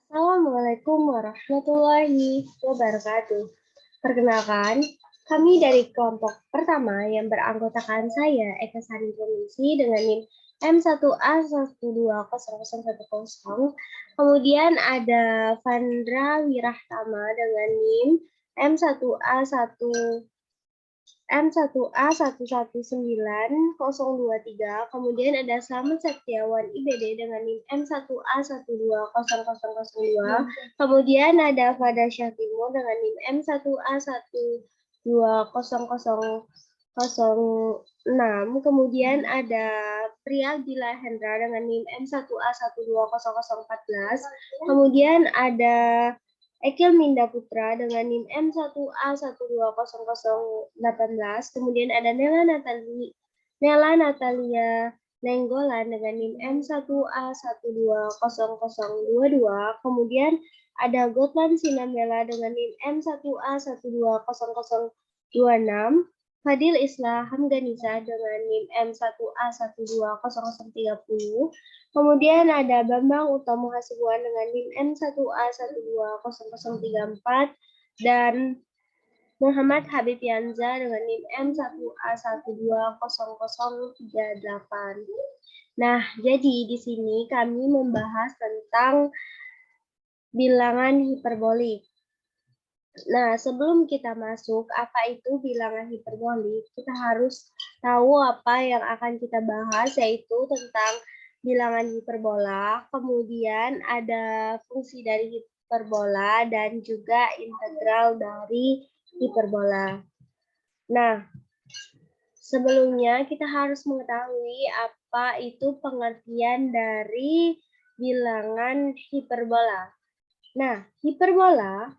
Assalamualaikum warahmatullahi wabarakatuh. Perkenalkan, kami dari kelompok pertama yang beranggotakan saya, Eka Sari Komisi dengan NIM M1A1200010. Kemudian ada Vandra Wirahtama dengan NIM M1A1 M1A1190023, kemudian ada Slamet Setiawan IBD dengan NIM M1A1200002, kemudian ada Fada Syahtimur dengan NIM M1A1200006, kemudian ada Priya Gila Hendra dengan NIM M1A1200014, kemudian ada Ekil Minda Putra dengan NIM M1A1200018, kemudian ada Nela Natalia Nenggolan dengan NIM M1A1200022, kemudian ada Gotland Sinambela dengan NIM M1A1200026, Fadil Islah Hamdanisa dengan NIM M1A1200030, kemudian ada Bambang Utomo Hasibuan dengan NIM M1A1200034, dan Muhammad Habib Yanza dengan NIM M1A1200038. Nah, jadi di sini kami membahas tentang bilangan hiperbolik. Nah, sebelum kita masuk, apa itu bilangan hiperbolik, kita harus tahu apa yang akan kita bahas, yaitu tentang bilangan hiperbola, kemudian ada fungsi dari hiperbola, dan juga integral dari hiperbola. Nah, sebelumnya kita harus mengetahui apa itu pengertian dari bilangan hiperbola. Nah, hiperbola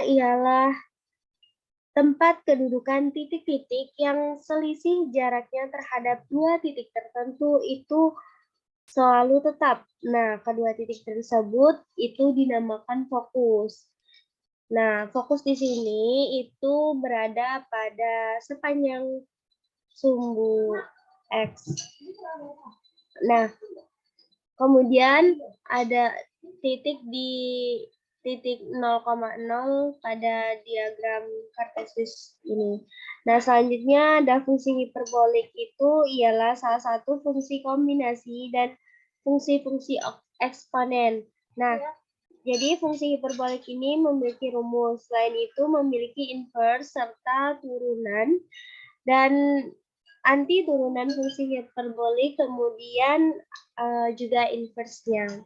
ialah tempat kedudukan titik-titik yang selisih jaraknya terhadap dua titik tertentu itu selalu tetap. Nah, kedua titik tersebut itu dinamakan fokus. Nah, fokus di sini itu berada pada sepanjang sumbu X. Nah, kemudian ada titik di titik 0,0 pada diagram kartesius ini. Nah, selanjutnya ada fungsi hiperbolik, itu ialah salah satu fungsi kombinasi dan fungsi-fungsi eksponen. Nah, jadi fungsi hiperbolik ini memiliki rumus. Selain itu memiliki inverse serta turunan dan anti turunan fungsi hiperbolik, kemudian juga inverse-nya.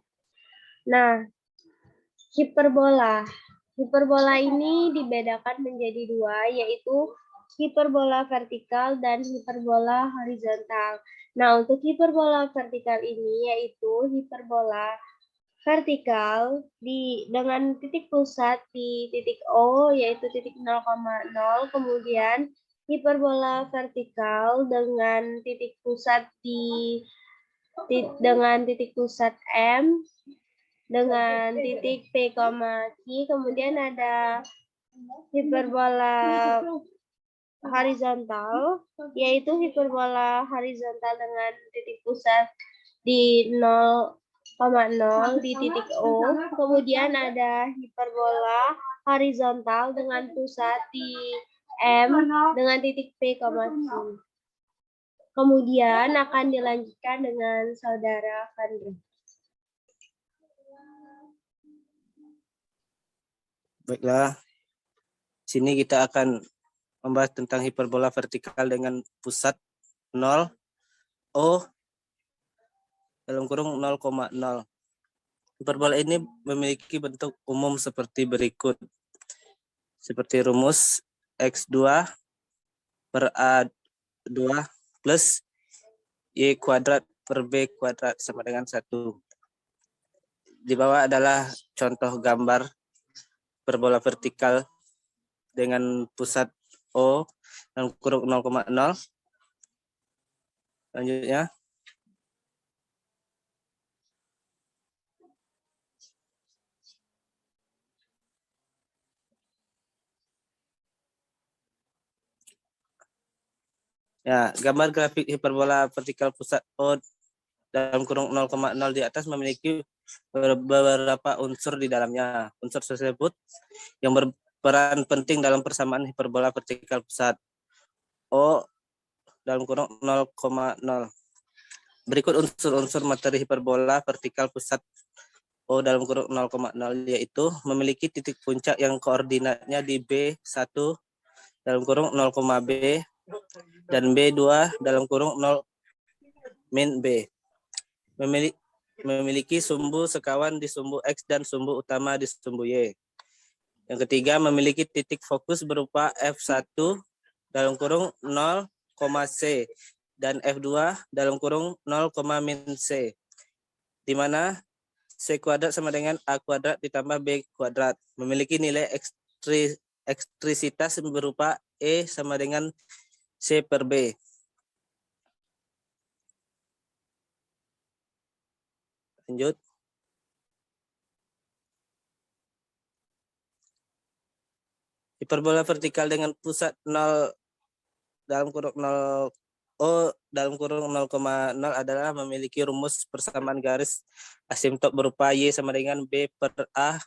Nah, hiperbola. Hiperbola ini dibedakan menjadi dua, yaitu hiperbola vertikal dan hiperbola horizontal. Nah, untuk hiperbola vertikal ini yaitu hiperbola vertikal dengan titik pusat di titik O, yaitu titik 0,0, kemudian hiperbola vertikal dengan titik pusat dengan titik pusat M dengan titik P, Q, kemudian ada hiperbola horizontal, yaitu hiperbola horizontal dengan titik pusat di 0,0 di titik O, kemudian ada hiperbola horizontal dengan pusat di M dengan titik P, Q. Kemudian akan dilanjutkan dengan saudara Vandra. Baiklah, sini kita akan membahas tentang hiperbola vertikal dengan pusat 0, O, dalam kurung 0,0. Hiperbola ini memiliki bentuk umum seperti berikut. Seperti rumus X2 per A2 plus Y kuadrat per B kuadrat sama dengan 1. Di bawah adalah contoh gambar hiperbola vertikal dengan pusat O dan kurung 0,0. Selanjutnya, ya, gambar grafik hiperbola vertikal pusat O dalam kurung 0,0 di atas memiliki beberapa unsur di dalamnya. Unsur tersebut yang berperan penting dalam persamaan hiperbola vertikal pusat O dalam kurung 0,0. Berikut unsur-unsur materi hiperbola vertikal pusat O dalam kurung 0,0 yaitu memiliki titik puncak yang koordinatnya di B1 dalam kurung 0, B dan B2 dalam kurung 0 min B. Memiliki sumbu sekawan di sumbu X dan sumbu utama di sumbu Y. Yang ketiga, memiliki titik fokus berupa F1 dalam kurung 0, C dan F2 dalam kurung 0, min C, di mana C kuadrat sama dengan A kuadrat ditambah B kuadrat. Memiliki nilai ekstrisitas berupa E sama dengan C per B. Lanjut. Hiperbola vertikal dengan pusat 0 dalam kurung 0 O dalam kurung 0,0 adalah memiliki rumus persamaan garis asimptot berupa Y sama dengan B per A,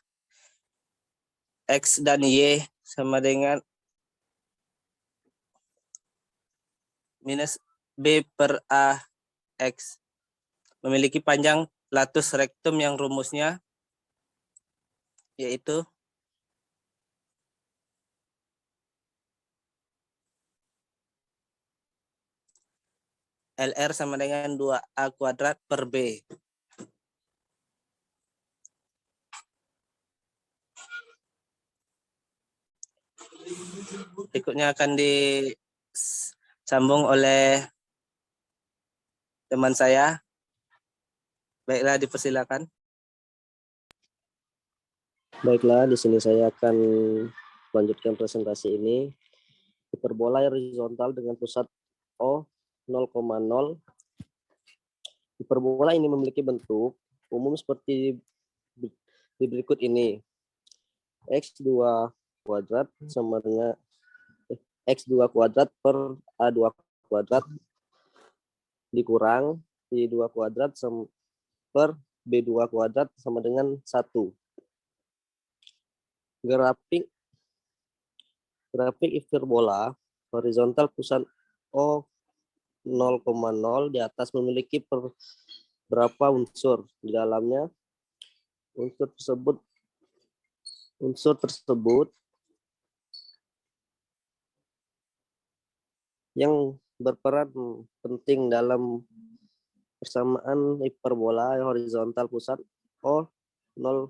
X dan Y sama dengan minus B per A, X. Memiliki panjang latus rectum yang rumusnya yaitu LR sama dengan 2A kuadrat per B. Berikutnya akan disambung oleh teman saya. Baiklah, dipersilakan. Baiklah, di sini saya akan melanjutkan presentasi ini. Hiperbola horizontal dengan pusat O 0,0. Hiperbola ini memiliki bentuk umum seperti di berikut ini. X2 kuadrat sama dengan X2 kuadrat per A2 kuadrat dikurang Y2 kuadrat per B2 kuadrat sama dengan 1. Grafik hiperbola horizontal pusat O 0,0 di atas memiliki berapa unsur di dalamnya. Unsur tersebut yang berperan penting dalam persamaan hiperbola horizontal pusat O 0,0.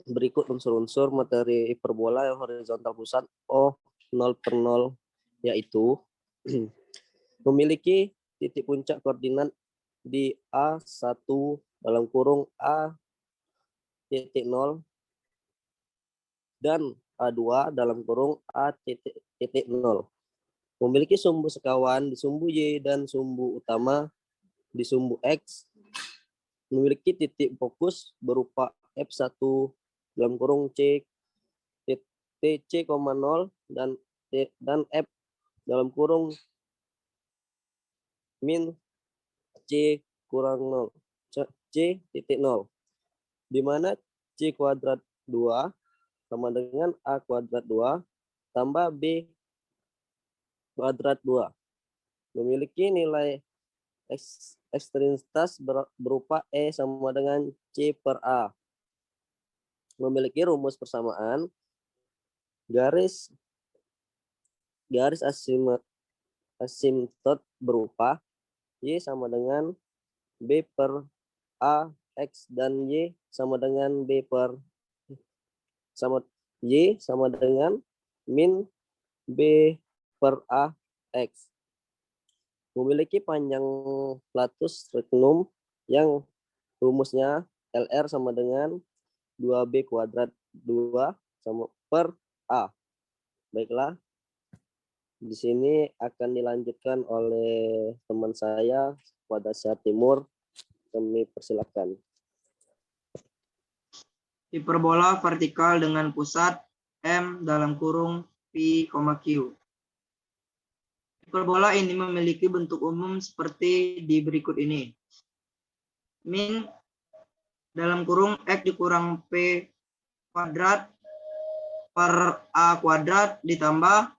Berikut unsur materi hiperbola yang horizontal pusat O 0 per 0 yaitu memiliki titik puncak koordinat di A1 dalam kurung A titik 0 dan A2 dalam kurung A titik 0. Memiliki sumbu sekawan di sumbu Y dan sumbu utama di sumbu X. Memiliki titik fokus berupa F1 dalam kurung C TC, 0 dan F dalam kurung min C kurang 0 C titik 0, di mana C kuadrat 2 sama dengan A kuadrat 2 tambah B kuadrat 2. Memiliki nilai ekstensitas berupa E sama dengan C per A. Memiliki rumus persamaan garis asimptot berupa Y sama dengan B per A X dan Y sama dengan Y sama dengan min B per A X. Memiliki panjang latus rectum yang rumusnya LR sama dengan 2B kuadrat 2 sama per A. Baiklah, di sini akan dilanjutkan oleh teman saya pada Asia Timur. Kami persilakan. Hiperbola vertikal dengan pusat M dalam kurung P, Q. hiperbola ini memiliki bentuk umum seperti di berikut ini. Min dalam kurung X dikurang P kuadrat per A kuadrat ditambah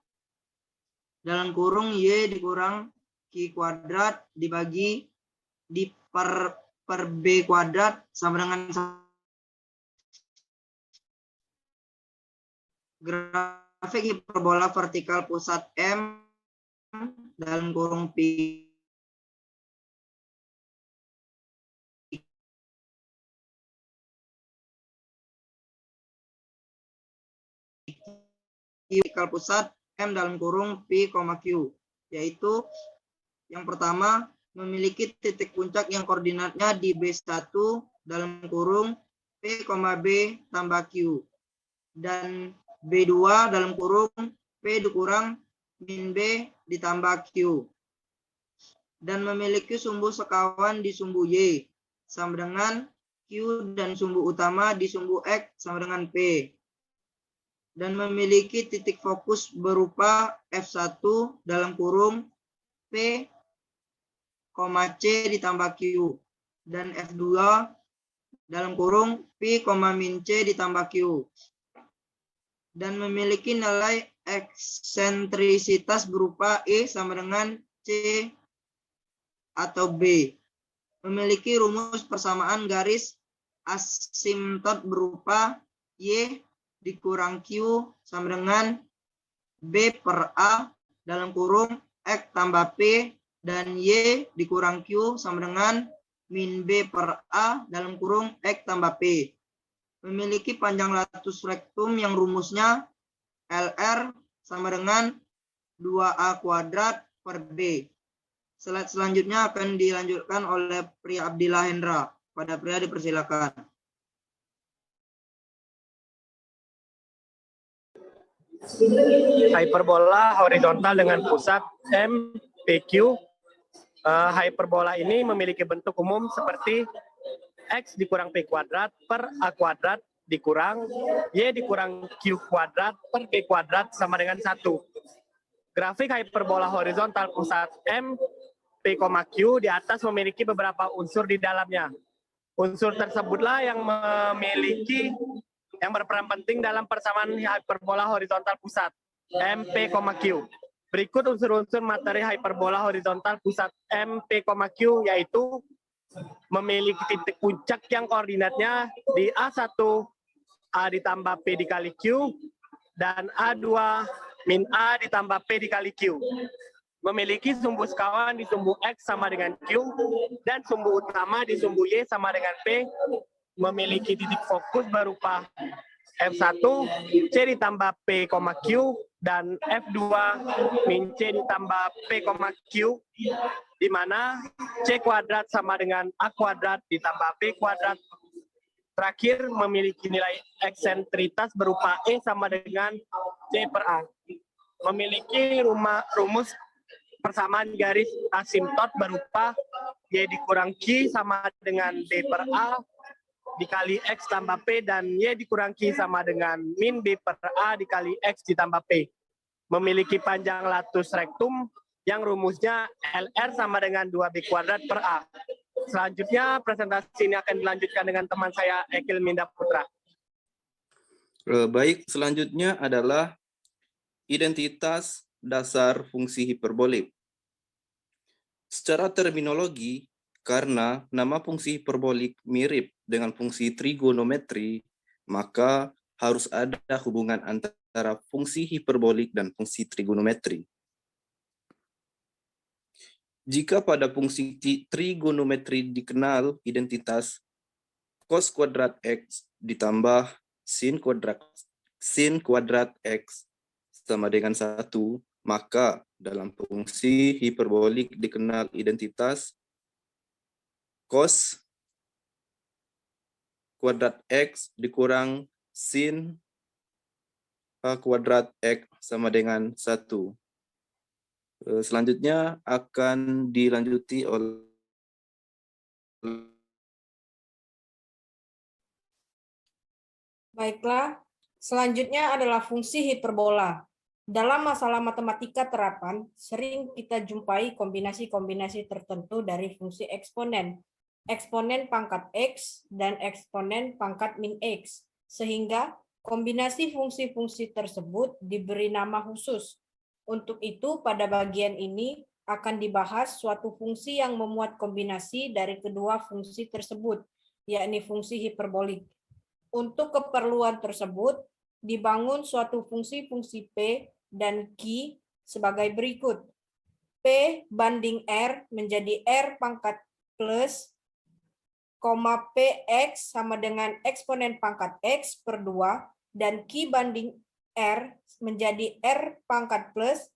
dalam kurung Y dikurang Q kuadrat dibagi di per B kuadrat sama dengan grafik hiperbola vertikal pusat M dalam kurung P vertikal pusat M dalam kurung P, Q, yaitu yang pertama memiliki titik puncak yang koordinatnya di B1 dalam kurung P, B tambah Q, dan B2 dalam kurung P dikurang min B ditambah Q, dan memiliki sumbu sekawan di sumbu Y sama dengan Q dan sumbu utama di sumbu X sama dengan P, dan memiliki titik fokus berupa F1 dalam kurung P, C ditambah Q, dan F2 dalam kurung P, min C ditambah Q, dan memiliki nilai eksentrisitas berupa E sama dengan C atau B. Memiliki rumus persamaan garis asimtot berupa Y dikurang Q sama dengan B per A dalam kurung X tambah P, dan Y dikurang Q sama dengan min B per A dalam kurung X tambah P. Memiliki panjang latus rektum yang rumusnya LR sama dengan 2A kuadrat per B. Slide selanjutnya akan dilanjutkan oleh Pria Abdillah Hendra. Pada Pria dipersilakan. Hiperbola horizontal dengan pusat M, PQ. Hiperbola ini memiliki bentuk umum seperti X dikurang P kuadrat per A kuadrat dikurang Y dikurang Q kuadrat per P kuadrat sama dengan 1. Grafik hiperbola horizontal pusat M, P, Q di atas memiliki beberapa unsur di dalamnya. Unsur tersebutlah yang berperan penting dalam persamaan hiperbola horizontal pusat M, P, Q. Berikut unsur-unsur materi hiperbola horizontal pusat M, P, Q, yaitu memiliki titik puncak yang koordinatnya di A1 A ditambah P dikali Q dan A2 min A ditambah P dikali Q. Memiliki sumbu sekawan di sumbu X sama dengan Q dan sumbu utama di sumbu Y sama dengan P. Memiliki titik fokus berupa F1 C ditambah P, Q dan F2 min C ditambah P, Q, di mana C kuadrat sama dengan A kuadrat ditambah P kuadrat. Terakhir, memiliki nilai eksentritas berupa E sama dengan C per A. Memiliki rumus persamaan garis asimtot berupa Y dikurang Q sama dengan B per A dikali X tambah P, dan Y dikurang Q sama dengan min B per A dikali X ditambah P. Memiliki panjang latus rektum yang rumusnya LR sama dengan 2B kuadrat per A. Selanjutnya, presentasi ini akan dilanjutkan dengan teman saya, Ekil Minda Putra. Baik, selanjutnya adalah identitas dasar fungsi hiperbolik. Secara terminologi, karena nama fungsi hiperbolik mirip dengan fungsi trigonometri, maka harus ada hubungan antara fungsi hiperbolik dan fungsi trigonometri. Jika pada fungsi trigonometri dikenal identitas cos kuadrat X ditambah sin kuadrat X sama dengan 1, maka dalam fungsi hiperbolik dikenal identitas cos kuadrat X dikurang sin kuadrat X sama dengan 1. Selanjutnya akan dilanjuti oleh Baiklah, selanjutnya adalah fungsi hiperbola. Dalam masalah matematika terapan, sering kita jumpai kombinasi-kombinasi tertentu dari fungsi eksponen, eksponen pangkat X, dan eksponen pangkat min X, sehingga kombinasi fungsi-fungsi tersebut diberi nama khusus. Untuk itu, pada bagian ini akan dibahas suatu fungsi yang memuat kombinasi dari kedua fungsi tersebut, yakni fungsi hiperbolik. Untuk keperluan tersebut, dibangun suatu fungsi-fungsi P dan Q sebagai berikut. P banding R menjadi R pangkat plus, PX sama dengan eksponen pangkat X per 2, dan Q banding R menjadi R pangkat plus,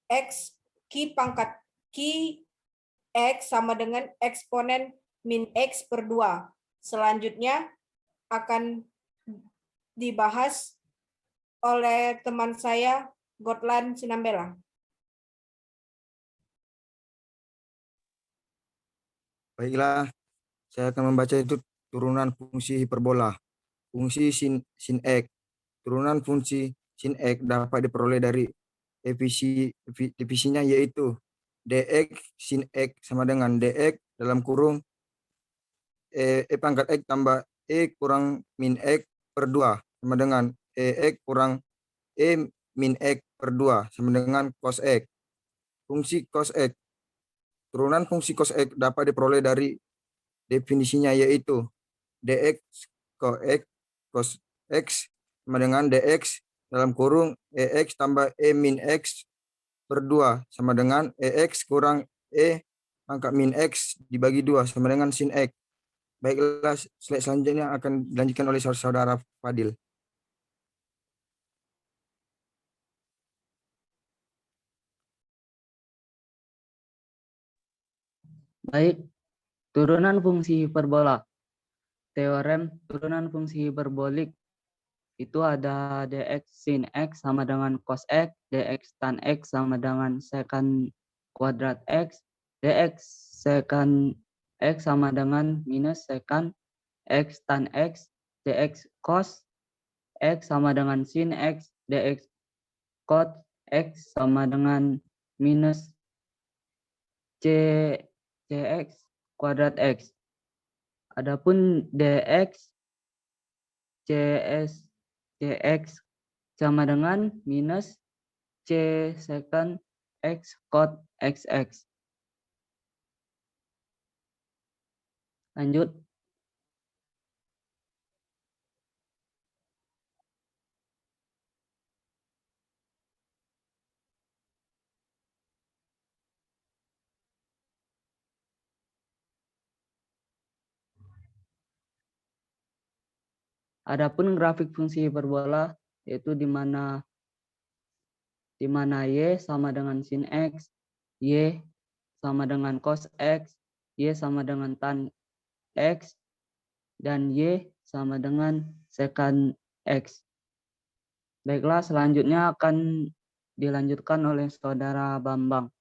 X Q pangkat Q X sama dengan eksponen min X per 2. Selanjutnya akan dibahas oleh teman saya, Gotland Sinambela. Baiklah, saya akan membaca itu turunan fungsi hiperbola. Fungsi sin X. Turunan fungsi sin X dapat diperoleh dari divisinya, yaitu dx sin X sama dengan dx dalam kurung pangkat X tambah kurang min X per 2 sama dengan X kurang min X per 2 sama dengan cos X. Fungsi cos X. Turunan fungsi cos X dapat diperoleh dari definisinya, yaitu dx cos X sama dengan dx dalam kurung X tambah min X per 2 sama dengan X kurang pangkat min X dibagi 2 sama dengan sin X. Baiklah, slide selanjutnya akan dilanjutkan oleh saudara Fadil. Baik, turunan fungsi hiperbola. Teorem turunan fungsi hiperbolik itu ada dx sin X sama dengan cos X, dx tan X sama dengan secant kuadrat X, dx secant X sama dengan minus secant X tan X, dx cos X sama dengan sin X, dx cot X sama dengan minus cx kuadrat X. Adapun dx cx sama dengan minus c secant X cot XX. Lanjut. Adapun grafik fungsi hiperbola yaitu di mana y sama dengan sin X, y sama dengan cos X, y sama dengan tan X, dan y sama dengan secant X. Baiklah, selanjutnya akan dilanjutkan oleh saudara Bambang.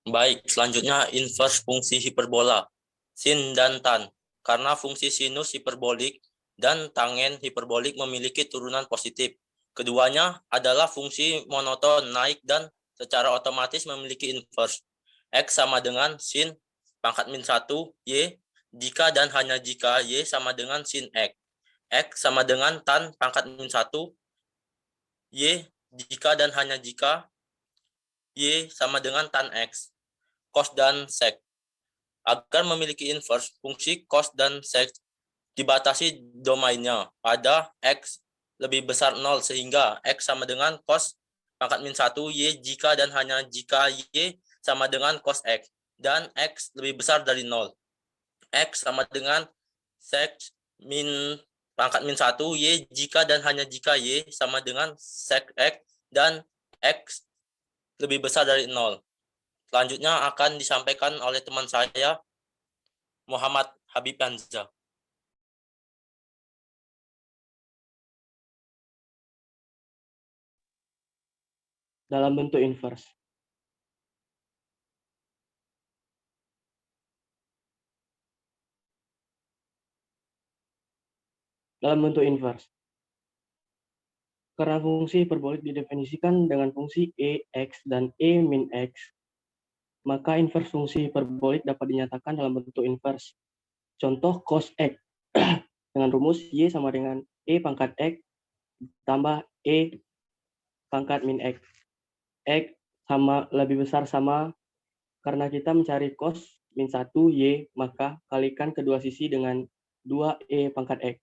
Baik, selanjutnya inverse fungsi hiperbola, sin dan tan. Karena fungsi sinus hiperbolik dan tangen hiperbolik memiliki turunan positif. Keduanya adalah fungsi monoton naik dan secara otomatis memiliki inverse. X sama dengan sin pangkat min 1 Y jika dan hanya jika Y sama dengan sin X. X sama dengan tan pangkat min 1 Y jika dan hanya jika Y sama dengan tan X. Cos dan sec. Agar memiliki inverse, fungsi cos dan sec dibatasi domainnya pada X lebih besar 0 sehingga X sama dengan cos pangkat min 1 Y jika dan hanya jika Y sama dengan cos X dan X lebih besar dari 0. X sama dengan sec min pangkat min 1 Y jika dan hanya jika Y sama dengan sec X dan X lebih besar dari 0. Selanjutnya akan disampaikan oleh teman saya, Muhammad Habib Hamzah. Dalam bentuk inverse. Dalam bentuk inverse. Karena fungsi hiperbolik didefinisikan dengan fungsi E, X, dan E min X, maka inverse fungsi hiperbolik dapat dinyatakan dalam bentuk inverse. Contoh cos X dengan rumus Y sama dengan E pangkat X tambah E pangkat min X. X sama lebih besar sama, karena kita mencari cos min 1 Y, maka kalikan kedua sisi dengan 2E pangkat X.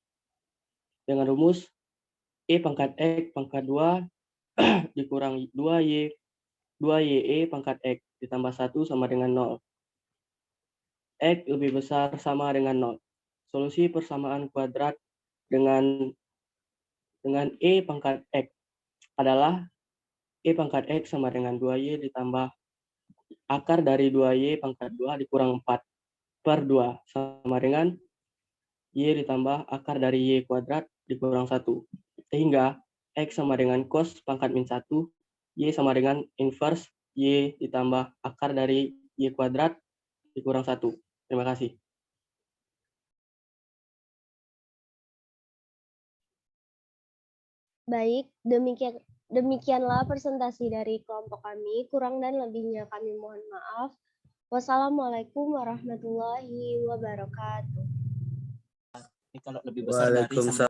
Dengan rumus E pangkat X pangkat 2 dikurang 2YE pangkat X ditambah 1 sama dengan 0. X lebih besar sama dengan 0. Solusi persamaan kuadrat dengan E pangkat X adalah E pangkat X sama dengan 2Y ditambah akar dari 2Y pangkat 2 dikurang 4 per 2 sama dengan Y ditambah akar dari Y kuadrat dikurang 1. Sehingga X sama dengan cos pangkat min 1, Y sama dengan inverse Y ditambah akar dari Y kuadrat dikurang 1. Terima kasih. Baik, demikianlah presentasi dari kelompok kami. Kurang dan lebihnya kami mohon maaf. Wassalamualaikum warahmatullahi wabarakatuh. Kalau lebih besar dari sama